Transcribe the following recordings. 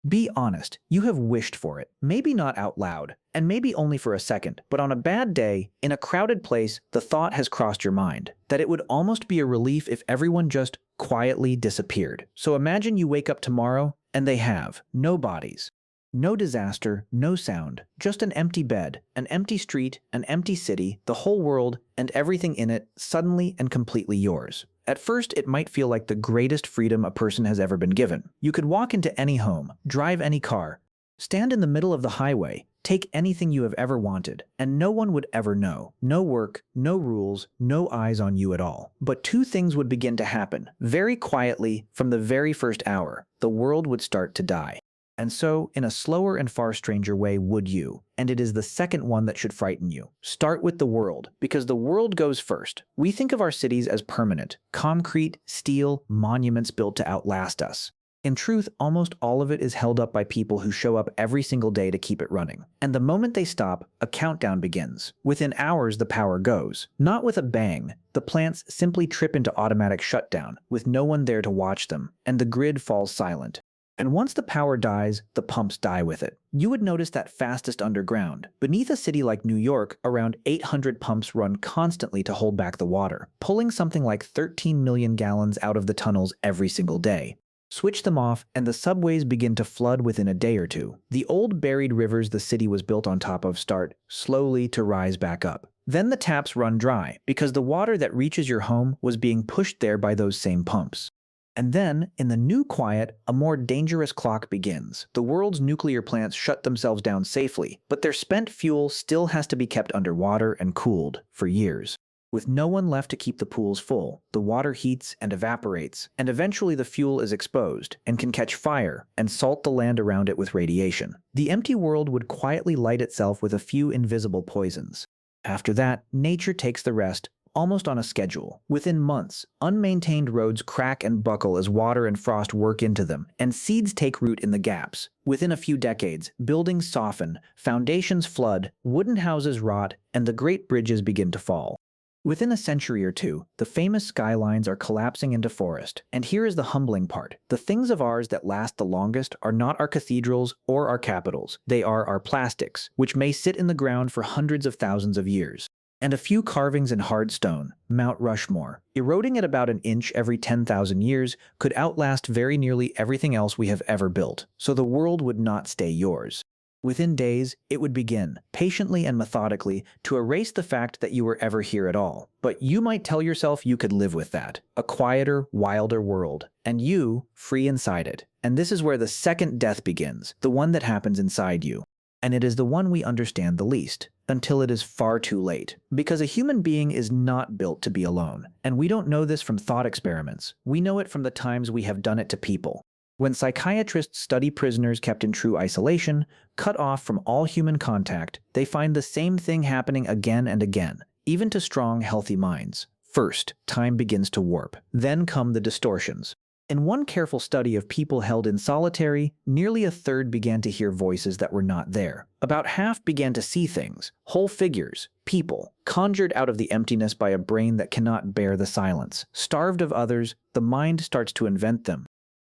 Be honest, you have wished for it. Maybe not out loud, and maybe only for a second, but on a bad day, in a crowded place, the thought has crossed your mind that it would almost be a relief if everyone just quietly disappeared. So imagine you wake up tomorrow, and they have no bodies. No disaster, no sound, just an empty bed, an empty street, an empty city, the whole world, and everything in it suddenly and completely yours. At first, it might feel like the greatest freedom a person has ever been given. You could walk into any home, drive any car, stand in the middle of the highway, take anything you have ever wanted, and no one would ever know. No work, no rules, no eyes on you at all. But two things would begin to happen. Very quietly, from the very first hour, the world would start to die. And so, in a slower and far stranger way would you, and it is the second one that should frighten you. Start with the world, because the world goes first. We think of our cities as permanent, concrete, steel, monuments built to outlast us. In truth, almost all of it is held up by people who show up every single day to keep it running. And the moment they stop, a countdown begins. Within hours, the power goes. Not with a bang. The plants simply trip into automatic shutdown, with no one there to watch them, and the grid falls silent. And once the power dies, the pumps die with it. You would notice that fastest underground. Beneath a city like New York, around 800 pumps run constantly to hold back the water, pulling something like 13 million gallons out of the tunnels every single day. Switch them off, and the subways begin to flood within a day or two. The old buried rivers the city was built on top of start slowly to rise back up. Then the taps run dry, because the water that reaches your home was being pushed there by those same pumps. And then, in the new quiet, a more dangerous clock begins. The world's nuclear plants shut themselves down safely, but their spent fuel still has to be kept underwater and cooled for years. With no one left to keep the pools full, the water heats and evaporates, and eventually the fuel is exposed and can catch fire and salt the land around it with radiation. The empty world would quietly light itself with a few invisible poisons. After that, nature takes the rest, almost on a schedule. Within months, unmaintained roads crack and buckle as water and frost work into them, and seeds take root in the gaps. Within a few decades, buildings soften, foundations flood, wooden houses rot, and the great bridges begin to fall. Within a century or two, the famous skylines are collapsing into forest. And here is the humbling part. The things of ours that last the longest are not our cathedrals or our capitals. They are our plastics, which may sit in the ground for hundreds of thousands of years. And a few carvings in hard stone, Mount Rushmore, eroding at about an inch every 10,000 years, could outlast very nearly everything else we have ever built. So the world would not stay yours. Within days, it would begin, patiently and methodically, to erase the fact that you were ever here at all. But you might tell yourself you could live with that. A quieter, wilder world. And you, free inside it. And this is where the second death begins, the one that happens inside you. And it is the one we understand the least, until it is far too late. Because a human being is not built to be alone. And we don't know this from thought experiments. We know it from the times we have done it to people. When psychiatrists study prisoners kept in true isolation, cut off from all human contact, they find the same thing happening again and again, even to strong, healthy minds. First, time begins to warp. Then come the distortions. In one careful study of people held in solitary, nearly a third began to hear voices that were not there. About half began to see things, whole figures, people, conjured out of the emptiness by a brain that cannot bear the silence. Starved of others, the mind starts to invent them.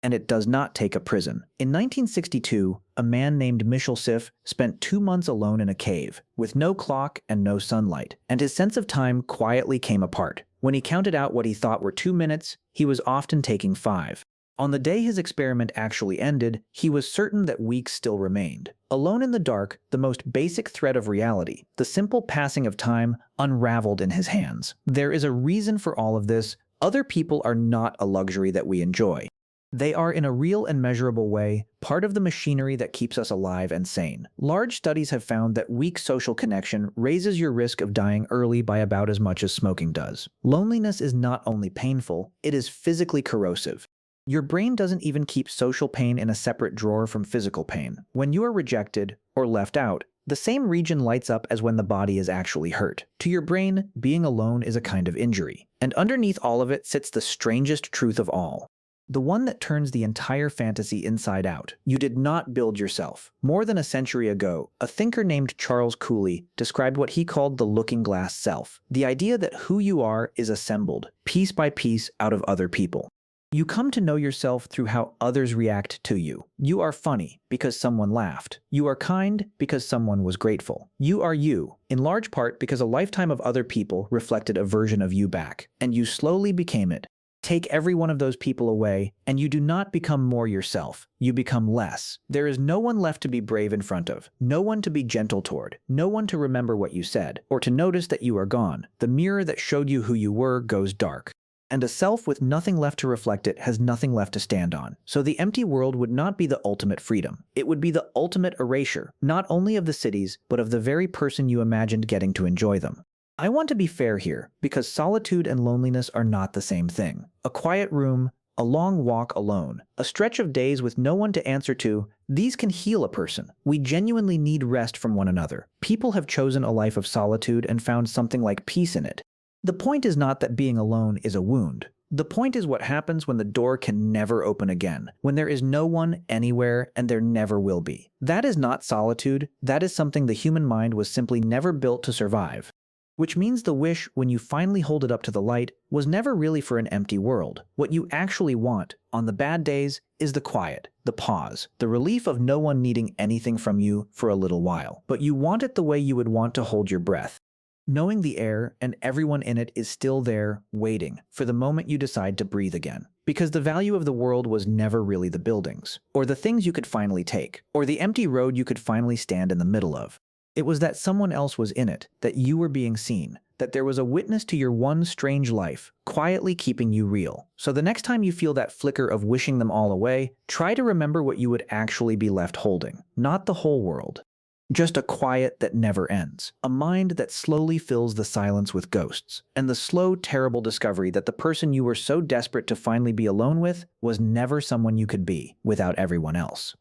And it does not take a prison. In 1962, a man named Michel Siffre spent 2 months alone in a cave, with no clock and no sunlight, and his sense of time quietly came apart. When he counted out what he thought were 2 minutes, he was often taking 5. On the day his experiment actually ended, he was certain that weeks still remained. Alone in the dark, the most basic thread of reality, the simple passing of time, unraveled in his hands. There is a reason for all of this. Other people are not a luxury that we enjoy. They are, in a real and measurable way, part of the machinery that keeps us alive and sane. Large studies have found that weak social connection raises your risk of dying early by about as much as smoking does. Loneliness is not only painful, it is physically corrosive. Your brain doesn't even keep social pain in a separate drawer from physical pain. When you are rejected or left out, the same region lights up as when the body is actually hurt. To your brain, being alone is a kind of injury. And underneath all of it sits the strangest truth of all. The one that turns the entire fantasy inside out. You did not build yourself. More than a century ago, a thinker named Charles Cooley described what he called the looking glass self, the idea that who you are is assembled, piece by piece, out of other people. You come to know yourself through how others react to you. You are funny because someone laughed. You are kind because someone was grateful. You are you, in large part because a lifetime of other people reflected a version of you back, and you slowly became it. Take every one of those people away, and you do not become more yourself. You become less. There is no one left to be brave in front of, no one to be gentle toward, no one to remember what you said, or to notice that you are gone. The mirror that showed you who you were goes dark. And a self with nothing left to reflect it has nothing left to stand on. So the empty world would not be the ultimate freedom. It would be the ultimate erasure, not only of the cities, but of the very person you imagined getting to enjoy them. I want to be fair here, because solitude and loneliness are not the same thing. A quiet room, a long walk alone, a stretch of days with no one to answer to, these can heal a person. We genuinely need rest from one another. People have chosen a life of solitude and found something like peace in it. The point is not that being alone is a wound. The point is what happens when the door can never open again, when there is no one anywhere and there never will be. That is not solitude, that is something the human mind was simply never built to survive. Which means the wish, when you finally hold it up to the light, was never really for an empty world. What you actually want, on the bad days, is the quiet, the pause, the relief of no one needing anything from you for a little while. But you want it the way you would want to hold your breath. Knowing the air and everyone in it is still there, waiting for the moment you decide to breathe again. Because the value of the world was never really the buildings, or the things you could finally take, or the empty road you could finally stand in the middle of. It was that someone else was in it, that you were being seen, that there was a witness to your one strange life, quietly keeping you real. So the next time you feel that flicker of wishing them all away, try to remember what you would actually be left holding, not the whole world. Just a quiet that never ends, a mind that slowly fills the silence with ghosts, and the slow, terrible discovery that the person you were so desperate to finally be alone with was never someone you could be without everyone else.